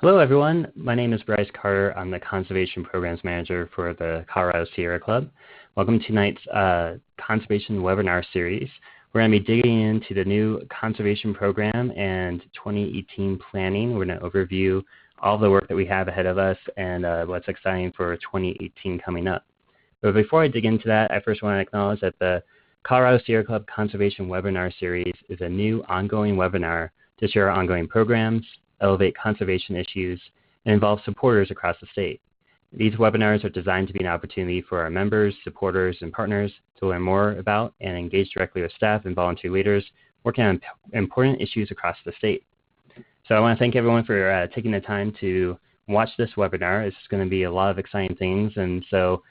Hello, everyone. My name is Bryce Carter. I'm the Conservation Programs Manager for the Colorado Sierra Club. Welcome to tonight's Conservation Webinar Series. We're going to be digging into the new Conservation Program and 2018 planning. We're going to overview all the work that we have ahead of us and what's exciting for 2018 coming up. But before I dig into that, I first want to acknowledge that the Colorado Sierra Club Conservation Webinar Series is a new ongoing webinar to share our ongoing programs, elevate conservation issues, and involve supporters across the state. These webinars are designed to be an opportunity for our members, supporters, and partners to learn more about and engage directly with staff and volunteer leaders working on important issues across the state. So I want to thank everyone for taking the time to watch this webinar. It's going to be a lot of exciting things, and so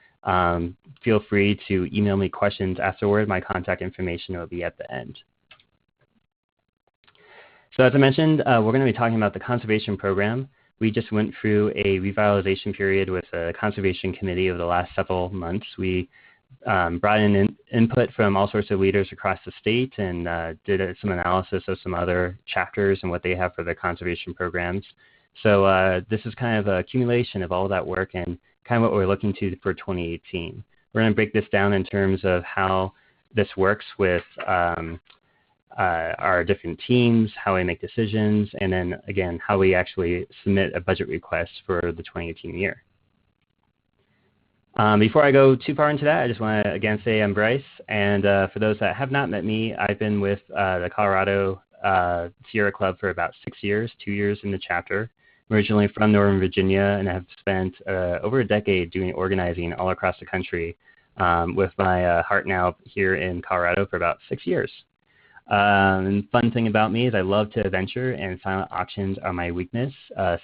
feel free to email me questions afterward. My contact information will be at the end. So as I mentioned, we're going to be talking about the conservation program. We just went through a revitalization period with the conservation committee over the last several months. We brought in input from all sorts of leaders across the state and did some analysis of some other chapters and what they have for their conservation programs. So this is kind of an accumulation of all of that work and kind of what we're looking to for 2018. We're going to break this down in terms of how this works with our different teams, how we make decisions, and then again, how we actually submit a budget request for the 2018 year. Before I go too far into that, I just want to again say I'm Bryce, and for those that have not met me, I've been with the Colorado Sierra Club for about 6 years, 2 years in the chapter. I'm originally from Northern Virginia and have spent over a decade doing organizing all across the country with my heart now here in Colorado for about 6 years. And fun thing about me is I love to adventure, and silent auctions are my weakness.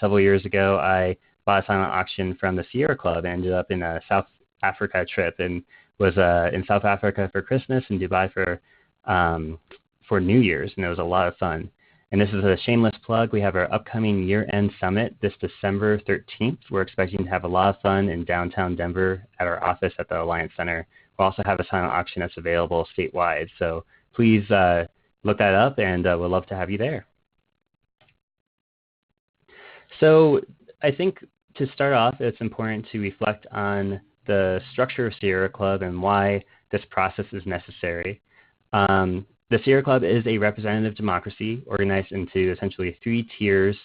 Several years ago, I bought a silent auction from the Sierra Club and ended up in a South Africa trip and was in South Africa for Christmas and Dubai for New Year's, and it was a lot of fun. And this is a shameless plug. We have our upcoming year-end summit this December 13th. We're expecting to have a lot of fun in downtown Denver at our office at the Alliance Center. We'll also have a silent auction that's available statewide. So please look that up, and we'd love to have you there. So I think to start off, it's important to reflect on the structure of Sierra Club and why this process is necessary. The Sierra Club is a representative democracy organized into essentially 3 tiers,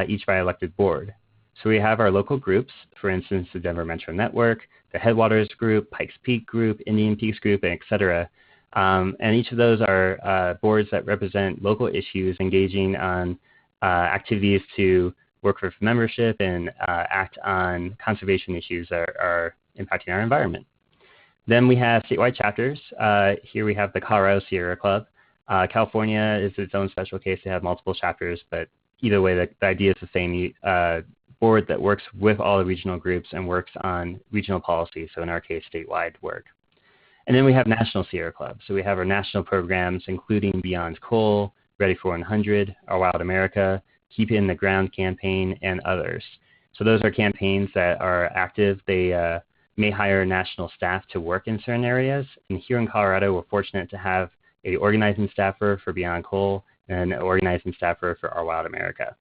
each by elected board. So we have our local groups, for instance, the Denver Metro Network, the Headwaters Group, Pikes Peak Group, Indian Peaks Group, and et cetera. And each of those are boards that represent local issues engaging on activities to work for membership and act on conservation issues that are impacting our environment. Then we have statewide chapters. Here we have the Colorado Sierra Club. California is its own special case. They have multiple chapters, but either way, the idea is the same. Board that works with all the regional groups and works on regional policy, so in our case, statewide work. And then we have National Sierra Club. So we have our national programs, including Beyond Coal, Ready for 100, Our Wild America, Keep It in the Ground campaign, and others. So those are campaigns that are active. They may hire national staff to work in certain areas. And here in Colorado, we're fortunate to have an organizing staffer for Beyond Coal and an organizing staffer for Our Wild America.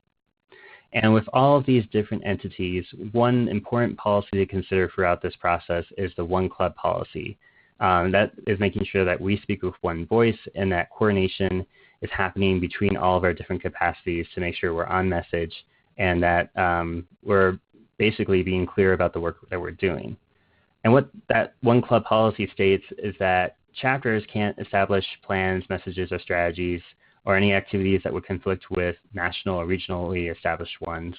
And with all of these different entities, one important policy to consider throughout this process is the One Club policy. That is making sure that we speak with one voice and that coordination is happening between all of our different capacities to make sure we're on message and that we're basically being clear about the work that we're doing. And what that One Club policy states is that chapters can't establish plans, messages, or strategies or any activities that would conflict with national or regionally established ones.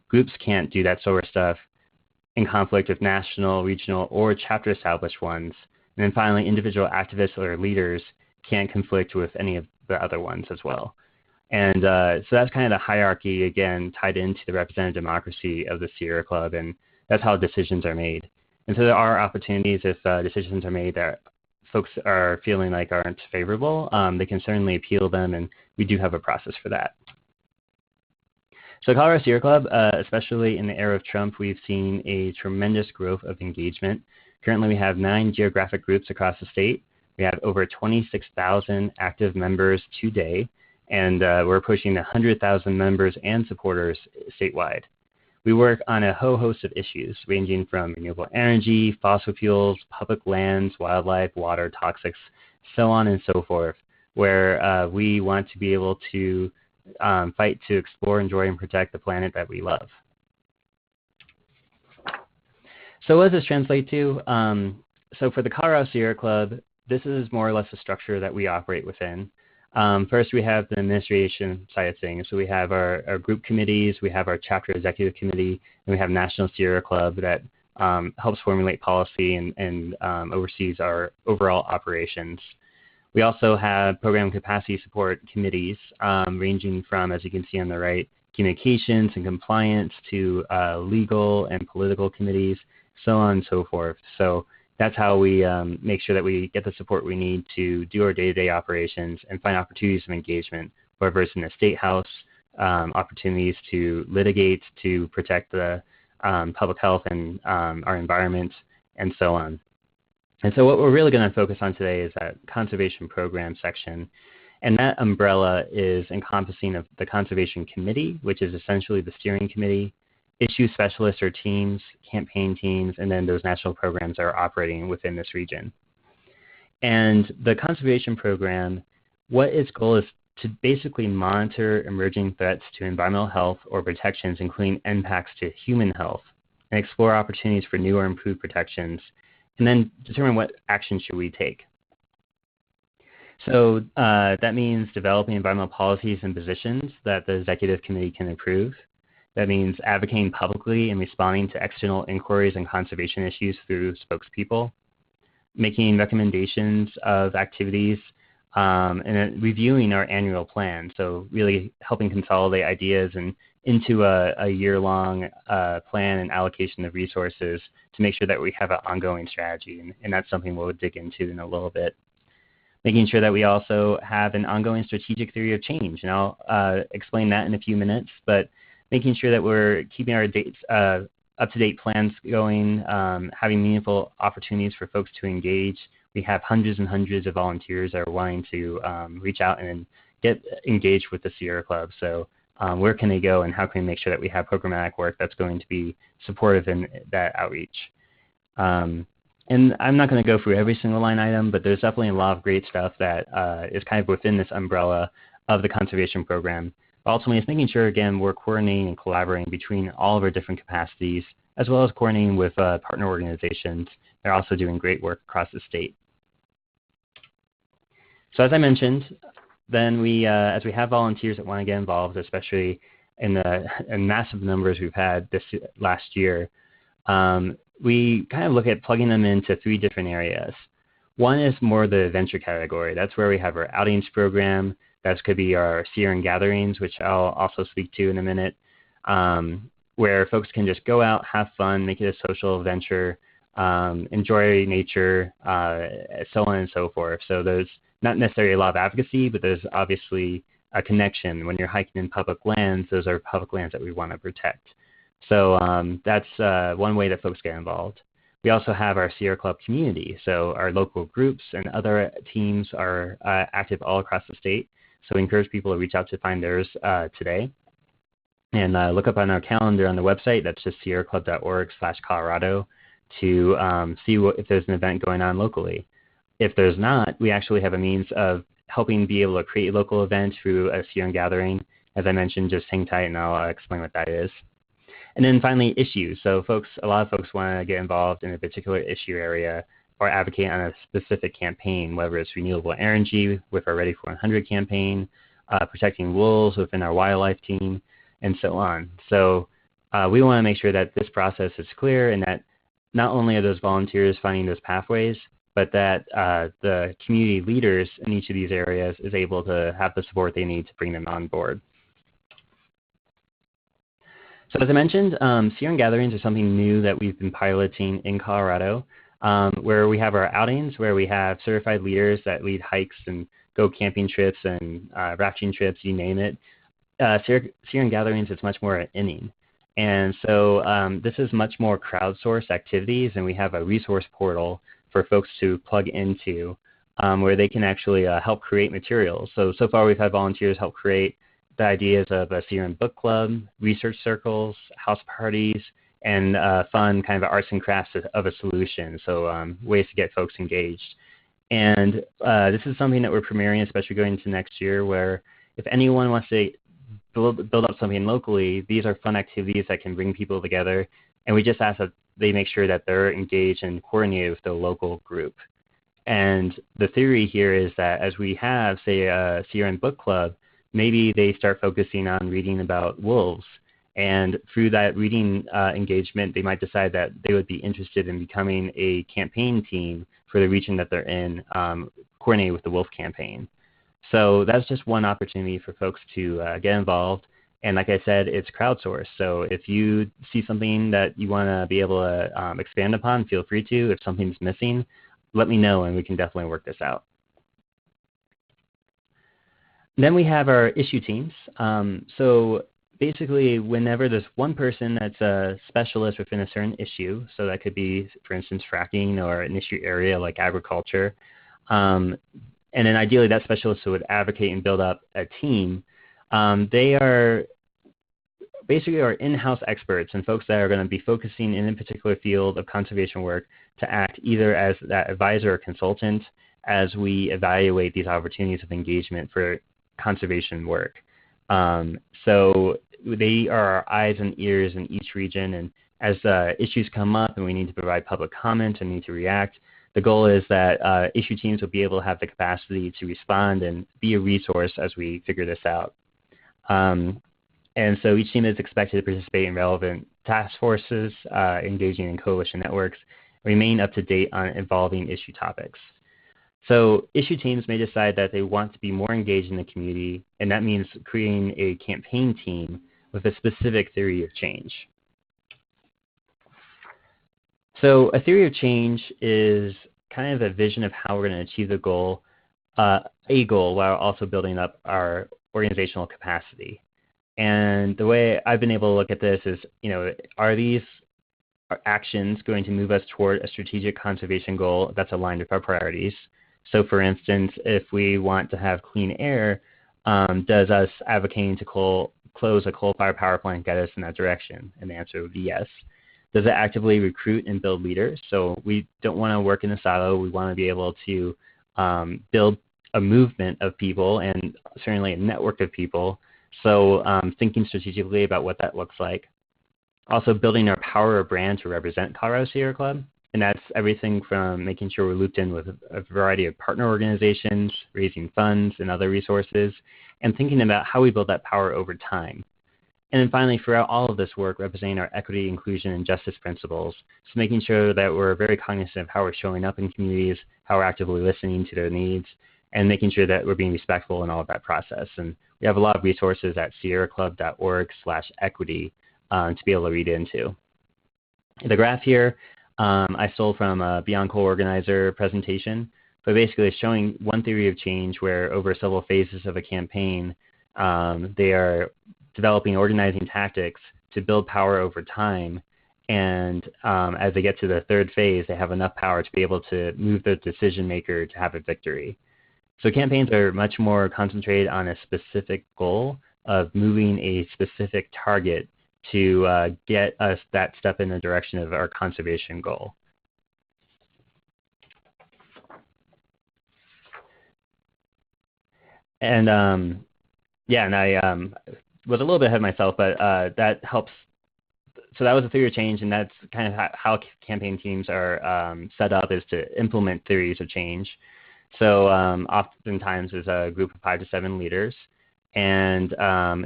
Groups can't do that sort of stuff in conflict with national, regional, or chapter established ones. And then finally, individual activists or leaders can't conflict with any of the other ones as well. And so that's kind of the hierarchy, again, tied into the representative democracy of the Sierra Club, and that's how decisions are made. And so there are opportunities if decisions are made that folks are feeling like aren't favorable, they can certainly appeal them, and we do have a process for that. So Colorado Sierra Club, especially in the era of Trump, we've seen a tremendous growth of engagement. Currently, we have 9 geographic groups across the state. We have over 26,000 active members today, and we're pushing 100,000 members and supporters statewide. We work on a whole host of issues ranging from renewable energy, fossil fuels, public lands, wildlife, water, toxics, so on and so forth, where we want to be able to fight to explore, enjoy, and protect the planet that we love. So what does this translate to? So for the Colorado Sierra Club, this is more or less the structure that we operate within. First, we have the administration side of things. So we have our group committees, we have our chapter executive committee, and we have National Sierra Club that helps formulate policy and oversees our overall operations. We also have program capacity support committees ranging from, as you can see on the right, communications and compliance to legal and political committees, so on and so forth. So that's how we make sure that we get the support we need to do our day-to-day operations and find opportunities of engagement, whether it's in the State House, opportunities to litigate, to protect the public health and our environment, and so on. And so what we're really going to focus on today is that conservation program section. And that umbrella is encompassing of the Conservation Committee, which is essentially the steering committee, issue specialists or teams, campaign teams, and then those national programs that are operating within this region. And the conservation program, what its goal is to basically monitor emerging threats to environmental health or protections, including impacts to human health, and explore opportunities for new or improved protections, and then determine what action should we take. So that means developing environmental policies and positions that the executive committee can approve. That means advocating publicly and responding to external inquiries and conservation issues through spokespeople, making recommendations of activities, and then reviewing our annual plan. So really helping consolidate ideas and into a year-long plan and allocation of resources to make sure that we have an ongoing strategy. And that's something we'll dig into in a little bit. Making sure that we also have an ongoing strategic theory of change. And I'll explain that in a few minutes, but making sure that we're keeping our up-to-date plans going, having meaningful opportunities for folks to engage. We have hundreds and hundreds of volunteers that are wanting to reach out and get engaged with the Sierra Club. So where can they go, and how can we make sure that we have programmatic work that's going to be supportive in that outreach? And I'm not going to go through every single line item, but there's definitely a lot of great stuff that is kind of within this umbrella of the conservation program. But ultimately, it's making sure, again, we're coordinating and collaborating between all of our different capacities, as well as coordinating with partner organizations. They're also doing great work across the state. So as I mentioned, then we, as we have volunteers that want to get involved, especially in the massive numbers we've had this last year, we kind of look at plugging them into three different areas. One is more the adventure category. That's where we have our outings program. That could be our Sierran gatherings, which I'll also speak to in a minute, where folks can just go out, have fun, make it a social adventure, enjoy nature, so on and so forth. So there's not necessarily a lot of advocacy, but there's obviously a connection. When you're hiking in public lands, those are public lands that we want to protect. So that's one way that folks get involved. We also have our Sierra Club community. So our local groups and other teams are active all across the state. So we encourage people to reach out to find theirs today. And look up on our calendar on the website. That's just sierraclub.org/Colorado to see if there's an event going on locally. If there's not, we actually have a means of helping be able to create a local event through a Sierran gathering. As I mentioned, just hang tight and I'll explain what that is. And then finally, issues. So a lot of folks want to get involved in a particular issue area or advocate on a specific campaign, whether it's renewable energy with our Ready for 100 campaign, protecting wolves within our wildlife team, and so on. So we want to make sure that this process is clear and that not only are those volunteers finding those pathways, but that the community leaders in each of these areas is able to have the support they need to bring them on board. So as I mentioned, Sierran gatherings are something new that we've been piloting in Colorado, where we have our outings, where we have certified leaders that lead hikes and go camping trips and rafting trips, you name it. Sierran gatherings is much more an inning. And so this is much more crowdsourced activities, and we have a resource portal for folks to plug into where they can actually help create materials. So far we've had volunteers help create the ideas of a Sierran book club, research circles, house parties, and fun kind of arts and crafts of a solution, so ways to get folks engaged. And this is something that we're premiering, especially going into next year, where if anyone wants to build up something locally, these are fun activities that can bring people together, and we just ask that they make sure that they're engaged and coordinated with the local group. And the theory here is that as we have, say, a Sierran book club, maybe they start focusing on reading about wolves. And through that reading engagement, they might decide that they would be interested in becoming a campaign team for the region that they're in, coordinated with the wolf campaign. So that's just one opportunity for folks to get involved. And like I said, it's crowdsourced. So if you see something that you want to be able to expand upon, feel free to. If something's missing, let me know and we can definitely work this out. Then we have our issue teams. So basically, whenever there's one person that's a specialist within a certain issue, so that could be, for instance, fracking or an issue area like agriculture, and then ideally that specialist would advocate and build up a team. They are basically our in-house experts and folks that are going to be focusing in a particular field of conservation work to act either as that advisor or consultant as we evaluate these opportunities of engagement for conservation work. So they are our eyes and ears in each region, and as issues come up and we need to provide public comment and need to react, the goal is that issue teams will be able to have the capacity to respond and be a resource as we figure this out. And so each team is expected to participate in relevant task forces, engaging in coalition networks, remain up to date on evolving issue topics. So issue teams may decide that they want to be more engaged in the community, and that means creating a campaign team with a specific theory of change. So a theory of change is kind of a vision of how we're going to achieve the goal, a goal, while also building up our organizational capacity. And the way I've been able to look at this is, are these actions going to move us toward a strategic conservation goal that's aligned with our priorities? So for instance, if we want to have clean air, does us advocating to close a coal-fired power plant get us in that direction? And the answer would be yes. Does it actively recruit and build leaders? So we don't want to work in a silo. We want to be able to build a movement of people and certainly a network of people. So thinking strategically about what that looks like. Also building our power of brand to represent Colorado Sierra Club. And that's everything from making sure we're looped in with a variety of partner organizations, raising funds and other resources, and thinking about how we build that power over time. And then finally, throughout all of this work, representing our equity, inclusion, and justice principles. So making sure that we're very cognizant of how we're showing up in communities, how we're actively listening to their needs, and making sure that we're being respectful in all of that process. And we have a lot of resources at sierraclub.org/equity to be able to read into. The graph here I stole from a Beyond Coal Organizer presentation, but basically it's showing one theory of change where over several phases of a campaign, they are developing organizing tactics to build power over time. And as they get to the third phase, they have enough power to be able to move the decision maker to have a victory. So campaigns are much more concentrated on a specific goal of moving a specific target to get us that step in the direction of our conservation goal. And and I was a little bit ahead of myself, but that helps. So that was a theory of change, and that's kind of how campaign teams are set up, is to implement theories of change. So oftentimes there's a group of 5 to 7 leaders and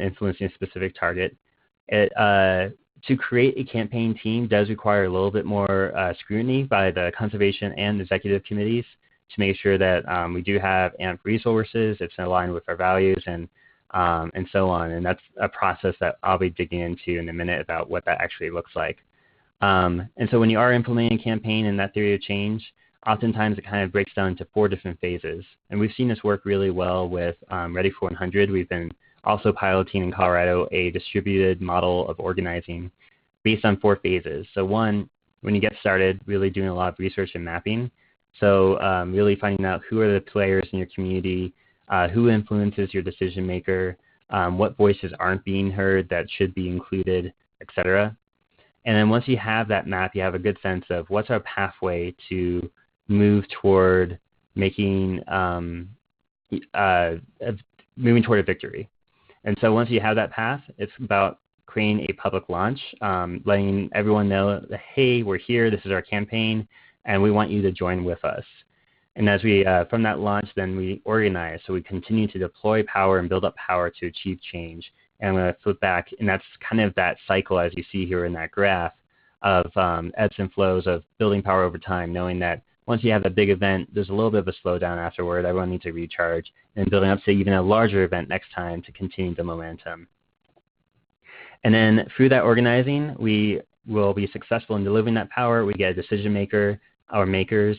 influencing a specific target. To create a campaign team does require a little bit more scrutiny by the conservation and executive committees to make sure that we do have amp resources, it's aligned with our values, and so on. And that's a process that I'll be digging into in a minute about what that actually looks like. And so when you are implementing a campaign and that theory of change, oftentimes it kind of breaks down into 4 different phases. And we've seen this work really well with Ready for 100. We've been also piloting in Colorado a distributed model of organizing based on 4 phases. So 1, when you get started, really doing a lot of research and mapping. So really finding out who are the players in your community, who influences your decision maker, what voices aren't being heard that should be included, etc. And then once you have that map, you have a good sense of what's our pathway to move toward making moving toward a victory. And so once you have that path, it's about creating a public launch, letting everyone know that, hey, we're here, this is our campaign, and we want you to join with us. And as we, from that launch, then we organize. So we continue to deploy power and build up power to achieve change. And I'm going to flip back, and that's kind of that cycle as you see here in that graph of ebbs and flows of building power over time, knowing that once you have a big event, there's a little bit of a slowdown afterward. Everyone needs to recharge, and building up to even a larger event next time to continue the momentum. And then through that organizing, we will be successful in delivering that power. We get a decision maker or makers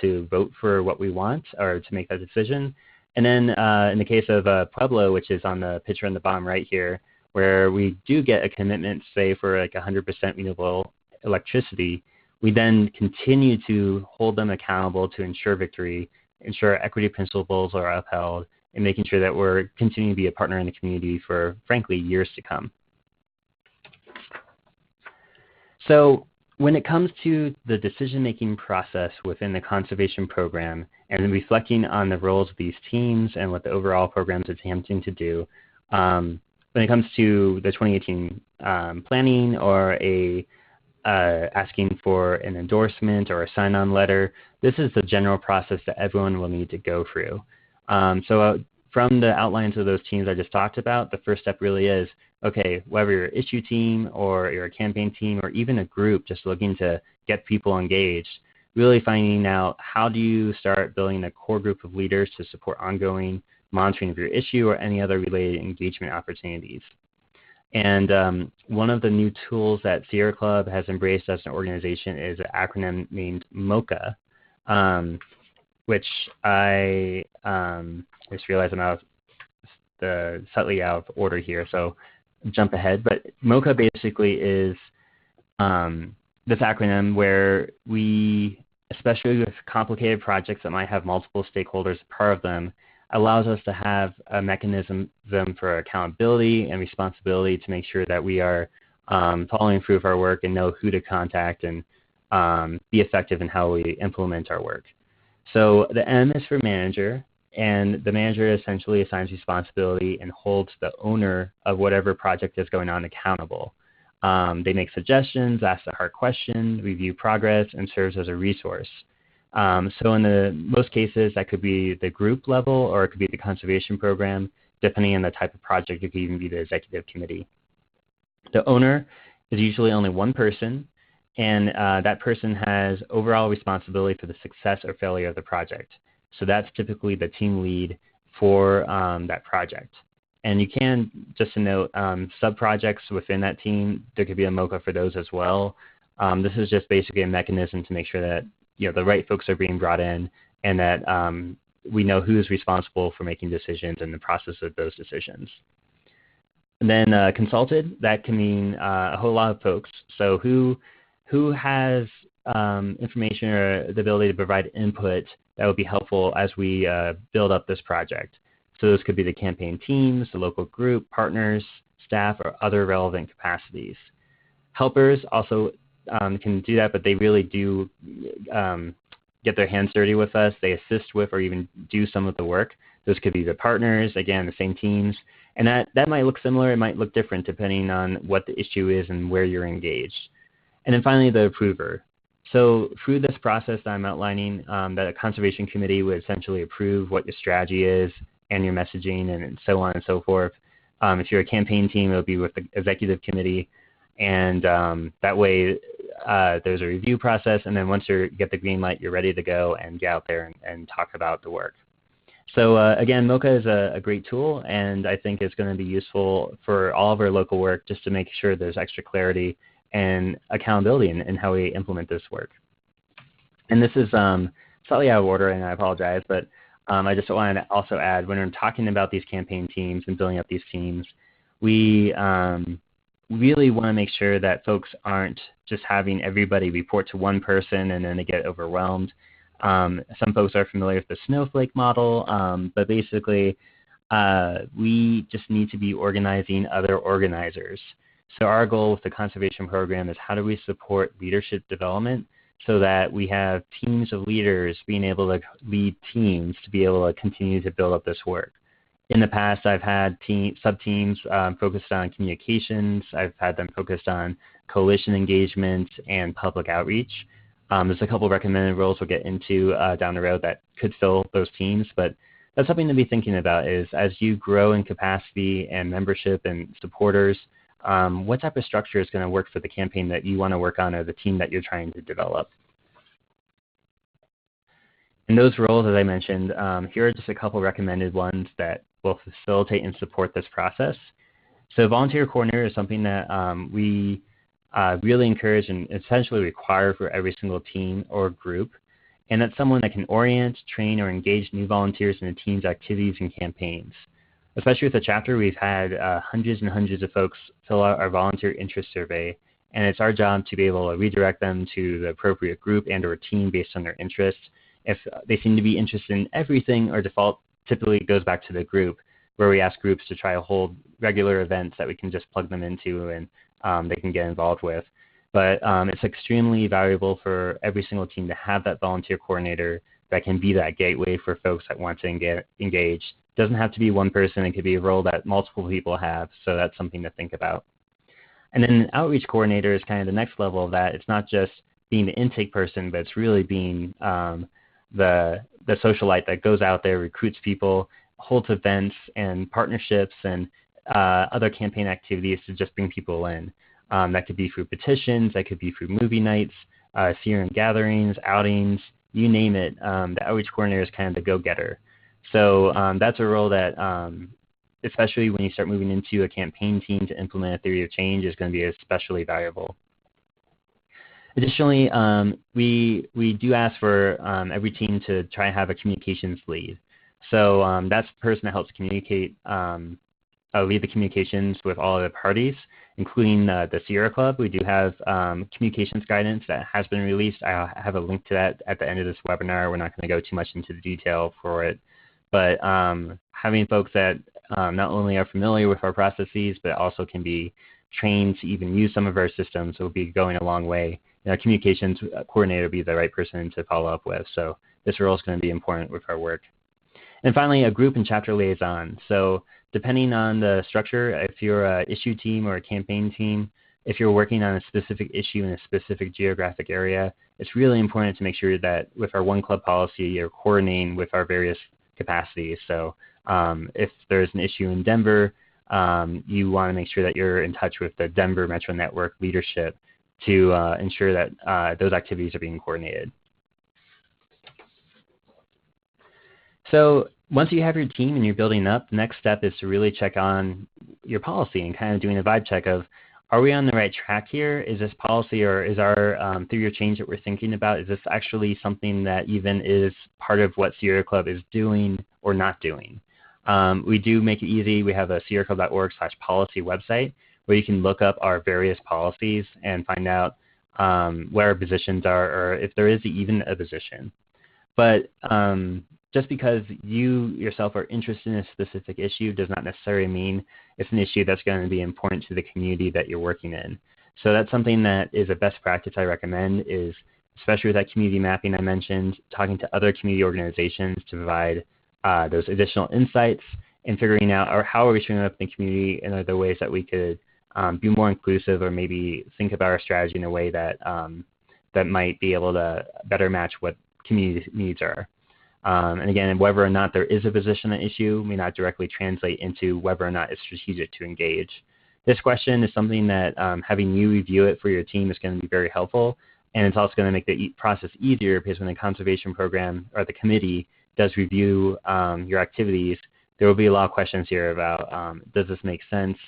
to vote for what we want or to make that decision. And then in the case of Pueblo, which is on the picture on the bottom right here, where we do get a commitment, say, for like 100% renewable electricity, we then continue to hold them accountable to ensure victory, ensure equity principles are upheld, and making sure that we're continuing to be a partner in the community for, frankly, years to come. So when it comes to the decision-making process within the conservation program and reflecting on the roles of these teams and what the overall program is attempting to do, when it comes to the 2018 planning or asking for an endorsement or a sign-on letter, this is the general process that everyone will need to go through. From the outlines of those teams I just talked about, the first step really is, okay, whether you're an issue team or you're a campaign team or even a group just looking to get people engaged, really finding out how do you start building a core group of leaders to support ongoing monitoring of your issue or any other related engagement opportunities. And one of the new tools that Sierra Club has embraced as an organization is an acronym named Mocha, which I just realized I'm slightly out of order here, so jump ahead. But Mocha basically is this acronym where we, especially with complicated projects that might have multiple stakeholders part of them, allows us to have a mechanism for accountability and responsibility to make sure that we are following through with our work and know who to contact and be effective in how we implement our work. So the M is for manager, and the manager essentially assigns responsibility and holds the owner of whatever project is going on accountable. They make suggestions, ask the hard questions, review progress, and serves as a resource. So in most cases, that could be the group level or it could be the conservation program. Depending on the type of project, it could even be the executive committee. The owner is usually only one person, and that person has overall responsibility for the success or failure of the project. So that's typically the team lead for that project. And you can, just to note, sub-projects within that team, there could be a Mocha for those as well. This is just basically a mechanism to make sure that the right folks are being brought in and that we know who is responsible for making decisions and the process of those decisions. And then consulted, that can mean a whole lot of folks. So who has information or the ability to provide input that would be helpful as we build up this project. So those could be the campaign teams, the local group, partners, staff, or other relevant capacities. Helpers also can do that, but they really do get their hands dirty with us. They assist with or even do some of the work. Those could be the partners, again, the same teams. And that might look similar. It might look different depending on what the issue is and where you're engaged. And then finally, the approver. So through this process that I'm outlining, the conservation committee would essentially approve what your strategy is and your messaging and so on and so forth. If you're a campaign team, it would be with the executive committee. And that way, there's a review process. And then once you get the green light, you're ready to go and get out there and talk about the work. So again, Mocha is a great tool, and I think it's going to be useful for all of our local work just to make sure there's extra clarity and accountability in how we implement this work. And this is slightly out of order, and I apologize, but I just wanted to also add, when we're talking about these campaign teams and building up these teams, we really want to make sure that folks aren't just having everybody report to one person and then they get overwhelmed. Some folks are familiar with the snowflake model, but basically we just need to be organizing other organizers. So our goal with the conservation program is how do we support leadership development so that we have teams of leaders being able to lead teams to be able to continue to build up this work. In the past, I've had sub-teams focused on communications. I've had them focused on coalition engagement and public outreach. There's a couple of recommended roles we'll get into down the road that could fill those teams, but that's something to be thinking about is as you grow in capacity and membership and supporters, what type of structure is going to work for the campaign that you want to work on or the team that you're trying to develop. In those roles, as I mentioned, here are just a couple recommended ones that will facilitate and support this process. So volunteer coordinator is something that we really encourage and essentially require for every single team or group. And that's someone that can orient, train, or engage new volunteers in the team's activities and campaigns. Especially with the chapter, we've had hundreds and hundreds of folks fill out our volunteer interest survey, and it's our job to be able to redirect them to the appropriate group and or team based on their interests. If they seem to be interested in everything, our default typically goes back to the group, where we ask groups to try to hold regular events that we can just plug them into and they can get involved with. But it's extremely valuable for every single team to have that volunteer coordinator that can be that gateway for folks that want to engage. It doesn't have to be one person. It could be a role that multiple people have, so that's something to think about. And then an outreach coordinator is kind of the next level of that. It's not just being the intake person, but it's really being the socialite that goes out there, recruits people, holds events and partnerships and other campaign activities to just bring people in. That could be through petitions, that could be through movie nights, Sierran gatherings, outings, you name it. The outreach coordinator is kind of the go-getter. So that's a role that, especially when you start moving into a campaign team to implement a theory of change, is going to be especially valuable. Additionally, we do ask for every team to try and have a communications lead. So that's the person that helps communicate, lead the communications with all of the parties, including the Sierra Club. We do have communications guidance that has been released. I have a link to that at the end of this webinar. We're not going to go too much into the detail for it. But having folks that not only are familiar with our processes, but also can be trained to even use some of our systems will be going a long way. Our communications coordinator will be the right person to follow up with. So this role is going to be important with our work. And finally, a group and chapter liaison. So depending on the structure, if you're an issue team or a campaign team, if you're working on a specific issue in a specific geographic area, it's really important to make sure that with our one club policy, you're coordinating with our various capacities. So if there's an issue in Denver, you want to make sure that you're in touch with the Denver Metro Network leadership to ensure that those activities are being coordinated. So once you have your team and you're building up, the next step is to really check on your policy and kind of doing a vibe check of, are we on the right track here? Is this policy or is our theory of change that we're thinking about, is this actually something that even is part of what Sierra Club is doing or not doing? We do make it easy. We have a sierraclub.org/policy website where you can look up our various policies and find out where our positions are or if there is even a position. But just because you yourself are interested in a specific issue does not necessarily mean it's an issue that's going to be important to the community that you're working in. So that's something that is a best practice I recommend is, especially with that community mapping I mentioned, talking to other community organizations to provide those additional insights and figuring out or how are we showing up in the community and are there ways that we could be more inclusive or maybe think about our strategy in a way that, that might be able to better match what community needs are. And again, whether or not there is a position on an issue may not directly translate into whether or not it's strategic to engage. This question is something that having you review it for your team is going to be very helpful, and it's also going to make the process easier because when the conservation program or the committee does review your activities, there will be a lot of questions here about does this make sense,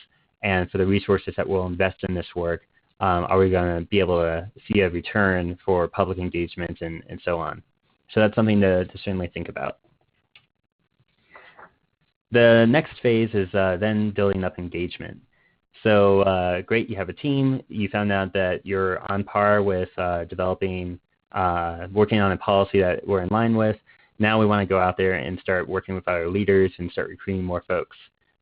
and for the resources that we'll invest in this work, are we going to be able to see a return for public engagement and so on. So that's something to certainly think about. The next phase is then building up engagement. So great, you have a team. You found out that you're on par with developing working on a policy that we're in line with. Now we want to go out there and start working with our leaders and start recruiting more folks.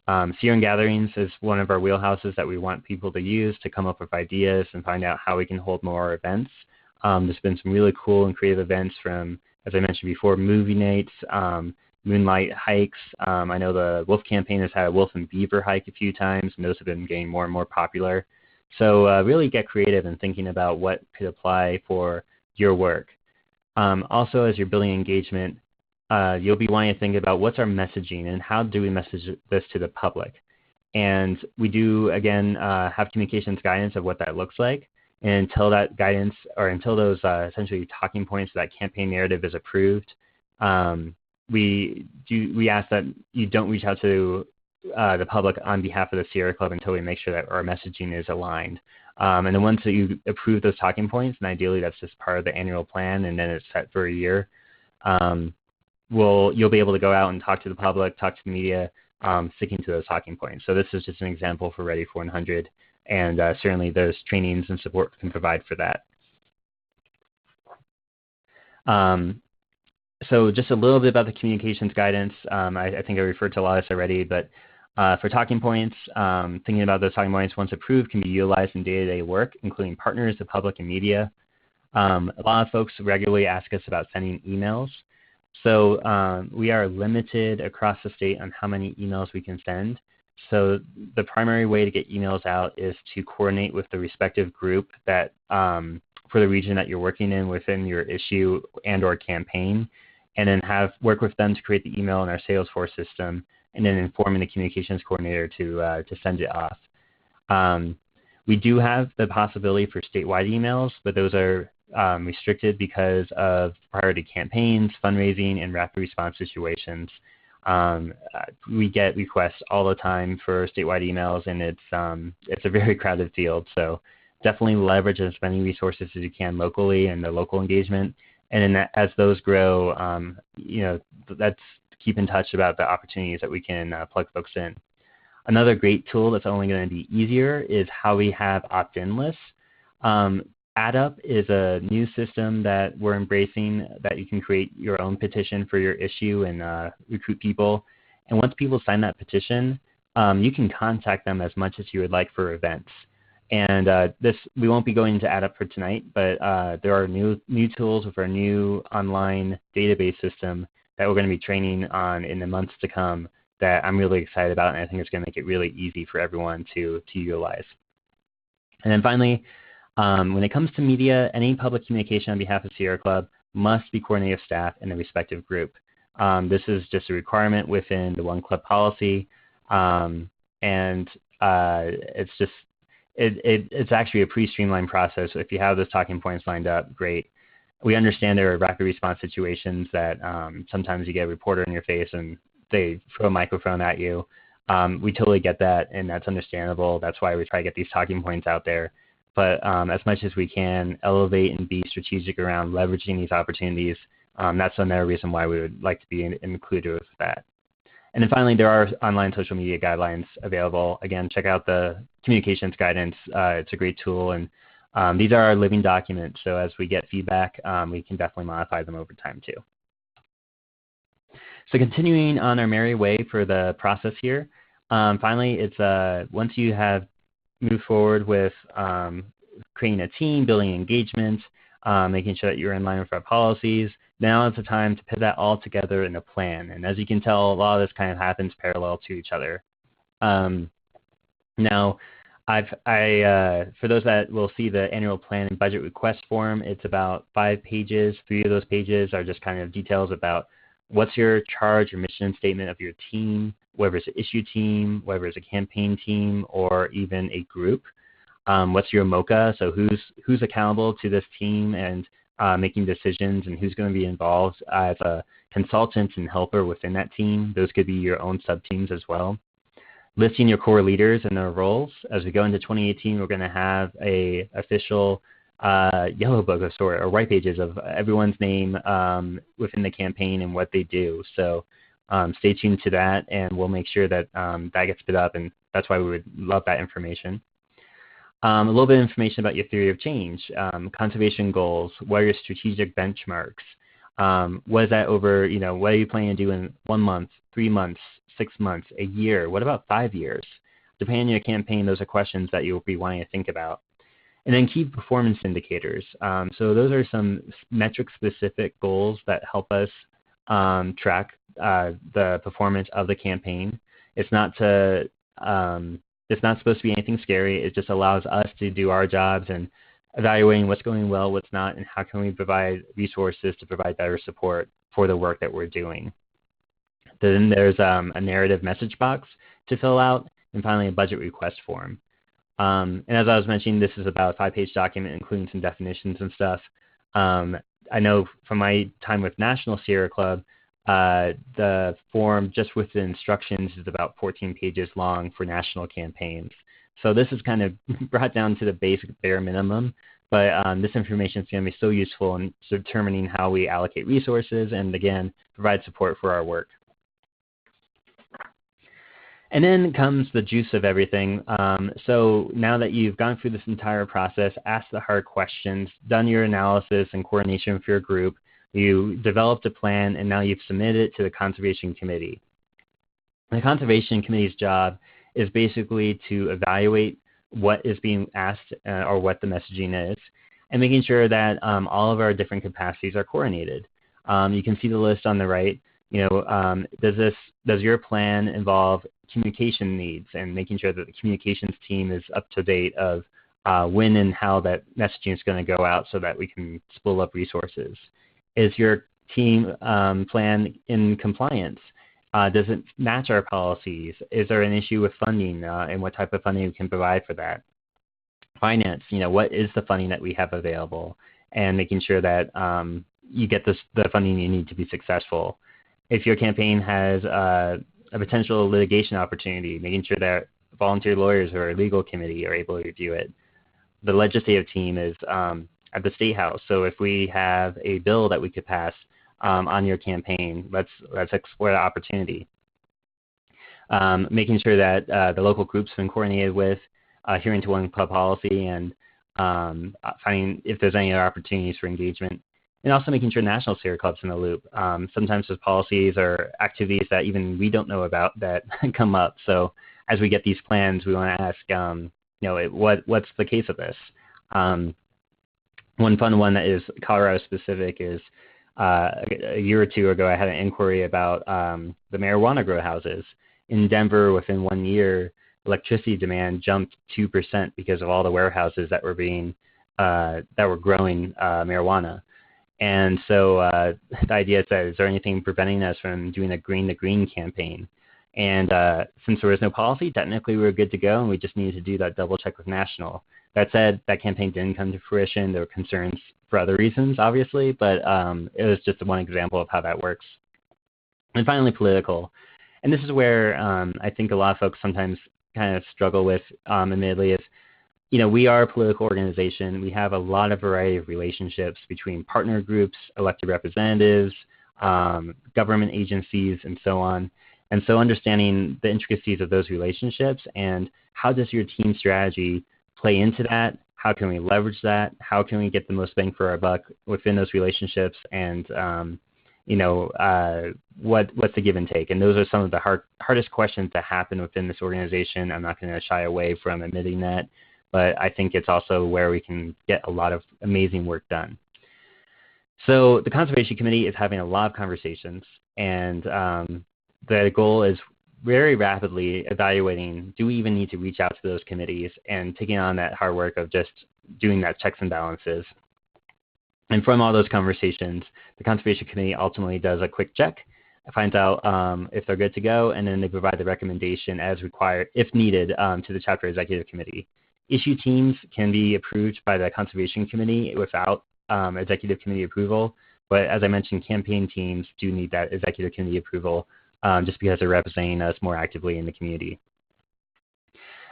Sierran Gatherings is one of our wheelhouses that we want people to use to come up with ideas and find out how we can hold more events. There's been some really cool and creative events from, as I mentioned before, movie nights, moonlight hikes. I know the Wolf campaign has had a wolf and beaver hike a few times, and those have been getting more and more popular. So really get creative in thinking about what could apply for your work. Also, as you're building engagement, you'll be wanting to think about what's our messaging and how do we message this to the public. And we do, again, have communications guidance of what that looks like. And until that guidance, or until those essentially talking points, that campaign narrative is approved, we ask that you don't reach out to the public on behalf of the Sierra Club until we make sure that our messaging is aligned. And then once you approve those talking points, and ideally that's just part of the annual plan, and then it's set for a year, you'll be able to go out and talk to the public, talk to the media, sticking to those talking points. So this is just an example for Ready for 100, and certainly those trainings and support can provide for that. So just a little bit about the communications guidance. I think I referred to a lot of this already, but for talking points, thinking about those talking points once approved can be utilized in day-to-day work, including partners, the public, and media. A lot of folks regularly ask us about sending emails. So we are limited across the state on how many emails we can send. So the primary way to get emails out is to coordinate with the respective group that for the region that you're working in within your issue and or campaign, and then work with them to create the email in our Salesforce system, and then informing the communications coordinator to send it off. We do have the possibility for statewide emails, but those are restricted because of priority campaigns, fundraising, and rapid response situations. We get requests all the time for statewide emails, and it's a very crowded field. So definitely leverage as many resources as you can locally and the local engagement. And then as those grow, let's keep in touch about the opportunities that we can plug folks in. Another great tool that's only going to be easier is how we have opt-in lists. AddUp is a new system that we're embracing that you can create your own petition for your issue and recruit people. And once people sign that petition, you can contact them as much as you would like for events. And we won't be going into AddUp for tonight, but there are new tools with our new online database system that we're going to be training on in the months to come that I'm really excited about, and I think it's going to make it really easy for everyone to utilize. And then finally, when it comes to media, any public communication on behalf of Sierra Club must be coordinated with staff in the respective group. This is just a requirement within the One Club policy, and it's actually a pre-streamlined process. So if you have those talking points lined up, great. We understand there are rapid response situations that sometimes you get a reporter in your face and they throw a microphone at you. We totally get that, and that's understandable. That's why we try to get these talking points out there. But as much as we can, elevate and be strategic around leveraging these opportunities. That's another reason why we would like to be included with that. And then finally, there are online social media guidelines available. Again, check out the communications guidance. It's a great tool, and these are our living documents. So as we get feedback, we can definitely modify them over time too. So continuing on our merry way for the process here, finally, it's once you have moved forward with creating a team, building engagement, making sure that you're in line with our policies, now is the time to put that all together in a plan. And as you can tell, a lot of this kind of happens parallel to each other. Now, for those that will see the annual plan and budget request form, it's about 5 pages. 3 of those pages are just kind of details about what's your charge or mission statement of your team, whether it's an issue team, whether it's a campaign team, or even a group. What's your Mocha? So who's accountable to this team and making decisions, and who's going to be involved as a consultant and helper within that team. Those could be your own sub-teams as well. Listing your core leaders and their roles. As we go into 2018, we're going to have a official yellow book of sort, or white pages of everyone's name within the campaign and what they do. So stay tuned to that, and we'll make sure that that gets put up, and that's why we would love that information. A little bit of information about your theory of change, conservation goals, what are your strategic benchmarks, what is that over, what are you planning to do in 1 month, 3 months, 6 months, a year, what about 5 years? Depending on your campaign, those are questions that you'll be wanting to think about. And then key performance indicators. So those are some metric-specific goals that help us track the performance of the campaign. It's not supposed to be anything scary. It just allows us to do our jobs and evaluating what's going well, what's not, and how can we provide resources to provide better support for the work that we're doing. Then there's a narrative message box to fill out, and finally a budget request form. And as I was mentioning, this is about a 5-page document, including some definitions and stuff. I know from my time with National Sierra Club, the form just with the instructions is about 14 pages long for national campaigns. So this is kind of brought down to the basic bare minimum, but this information is going to be so useful in determining how we allocate resources and, again, provide support for our work. And then comes the juice of everything. So now that you've gone through this entire process, asked the hard questions, done your analysis and coordination with your group, you developed a plan, and now you've submitted it to the Conservation Committee. The Conservation Committee's job is basically to evaluate what is being asked or what the messaging is, and making sure that all of our different capacities are coordinated. You can see the list on the right. Does your plan involve communication needs and making sure that the communications team is up to date of when and how that messaging is going to go out so that we can spool up resources? Is your team plan in compliance? Does it match our policies? Is there an issue with funding and what type of funding we can provide for that? Finance, what is the funding that we have available, and making sure that you get the funding you need to be successful. If your campaign has a potential litigation opportunity, making sure that volunteer lawyers or a legal committee are able to review it. The legislative team is at the State House, so if we have a bill that we could pass on your campaign, let's explore the opportunity. Making sure that the local groups have been coordinated with, adhering to one club policy, and finding if there's any other opportunities for engagement. And also making sure National Sierra Club's in the loop. Sometimes those policies or activities that even we don't know about that come up. So as we get these plans, we want to ask, what's the case of this? One fun one that is Colorado specific is a year or two ago, I had an inquiry about the marijuana grow houses. In Denver, within 1 year, electricity demand jumped 2% because of all the warehouses that were growing marijuana. And so the idea is that, is there anything preventing us from doing a green to green campaign? And since there was no policy, technically we were good to go, and we just needed to do that double check with National. That said, that campaign didn't come to fruition. There were concerns for other reasons, obviously, but it was just one example of how that works. And finally, political. And this is where I think a lot of folks sometimes kind of struggle with, admittedly, is we are a political organization. We have a lot of variety of relationships between partner groups, elected representatives, government agencies, and so on. And so understanding the intricacies of those relationships and how does your team strategy play into that? How can we leverage that? How can we get the most bang for our buck within those relationships? And, what's the give and take? And those are some of the hardest questions that happen within this organization. I'm not going to shy away from admitting that. But I think it's also where we can get a lot of amazing work done. So the Conservation Committee is having a lot of conversations, and the goal is very rapidly evaluating, do we even need to reach out to those committees, and taking on that hard work of just doing that checks and balances. And from all those conversations, the Conservation Committee ultimately does a quick check, finds out if they're good to go, and then they provide the recommendation as required, if needed, to the Chapter Executive Committee. Issue teams can be approved by the Conservation Committee without Executive Committee approval, but as I mentioned, campaign teams do need that Executive Committee approval just because they're representing us more actively in the community.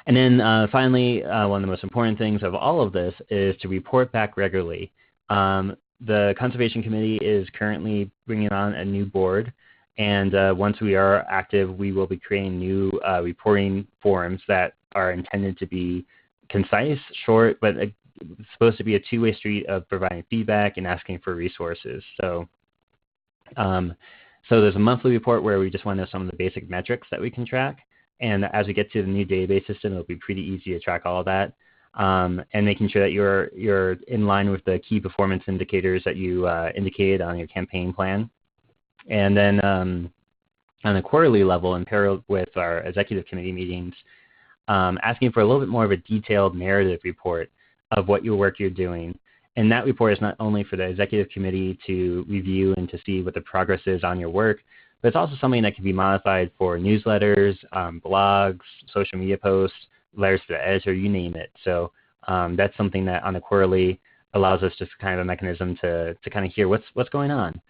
And then finally, one of the most important things of all of this is to report back regularly. The Conservation Committee is currently bringing on a new board, and once we are active, we will be creating new reporting forums that are intended to be concise, short, but it's supposed to be a two-way street of providing feedback and asking for resources. So there's a monthly report where we just want to know some of the basic metrics that we can track. And as we get to the new database system, it'll be pretty easy to track all of that. And making sure that you're in line with the key performance indicators that you indicated on your campaign plan. And then on a quarterly level, in parallel with our executive committee meetings, asking for a little bit more of a detailed narrative report of what your work you're doing. And that report is not only for the executive committee to review and to see what the progress is on your work, but it's also something that can be modified for newsletters, blogs, social media posts, letters to the editor, you name it. So that's something that on the quarterly allows us just kind of a mechanism to kind of hear what's going on.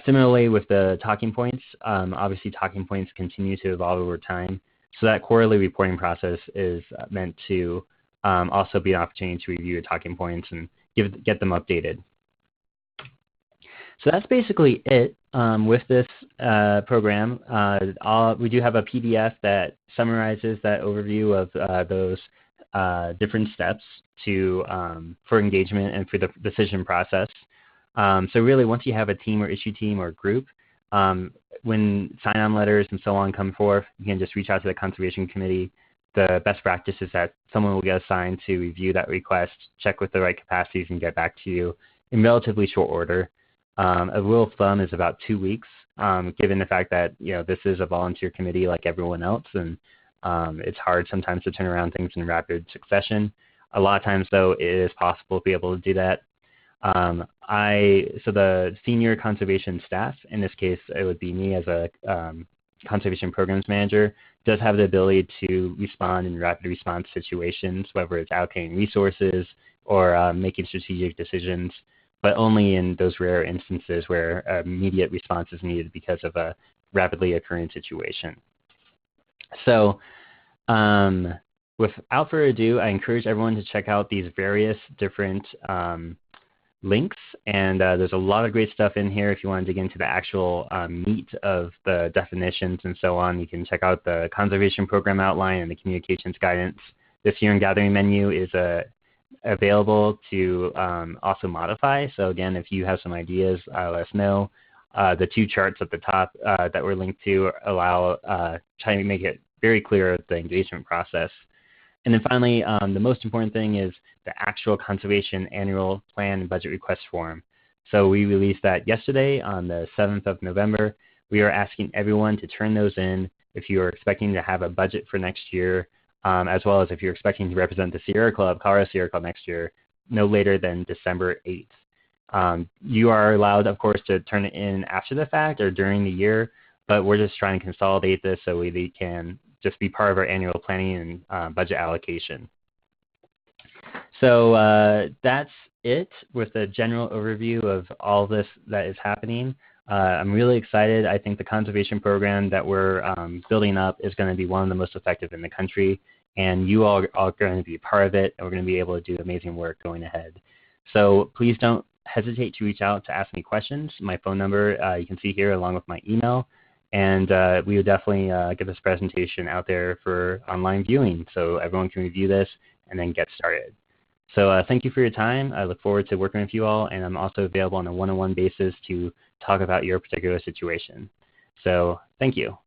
Similarly with the talking points, obviously talking points continue to evolve over time. So that quarterly reporting process is meant to also be an opportunity to review your talking points and get them updated. So that's basically it with this program. We do have a PDF that summarizes that overview of those different steps for engagement and for the decision process. So really, once you have a team or issue team or group, when sign-on letters and so on come forth, you can just reach out to the Conservation Committee. The best practice is that someone will get assigned to review that request, check with the right capacities, and get back to you in relatively short order. A rule of thumb is about 2 weeks, given the fact that this is a volunteer committee like everyone else, and it's hard sometimes to turn around things in rapid succession. A lot of times, though, it is possible to be able to do that. So the senior conservation staff, in this case, it would be me as a conservation programs manager, does have the ability to respond in rapid response situations, whether it's allocating resources or making strategic decisions, but only in those rare instances where immediate response is needed because of a rapidly occurring situation. So without further ado, I encourage everyone to check out these various different links, and there's a lot of great stuff in here. If you want to dig into the actual meat of the definitions and so on, you can check out the conservation program outline and the communications guidance. The Sierran gathering menu is available to also modify. So again, if you have some ideas, let us know. The two charts at the top that we're linked to trying to make it very clear the engagement process. And then finally, the most important thing is the actual conservation annual plan and budget request form. So we released that yesterday on the 7th of November. We are asking everyone to turn those in if you are expecting to have a budget for next year, as well as if you're expecting to represent the Sierra Club, Colorado Sierra Club next year, no later than December 8th. You are allowed, of course, to turn it in after the fact or during the year, but we're just trying to consolidate this so we can just be part of our annual planning and budget allocation. So that's it with a general overview of all this that is happening. I'm really excited. I think the conservation program that we're building up is going to be one of the most effective in the country, and you all are going to be a part of it, and we're going to be able to do amazing work going ahead. So please don't hesitate to reach out to ask me questions. My phone number you can see here along with my email, and we will definitely get this presentation out there for online viewing so everyone can review this and then get started. So thank you for your time. I look forward to working with you all, and I'm also available on a one-on-one basis to talk about your particular situation. So thank you.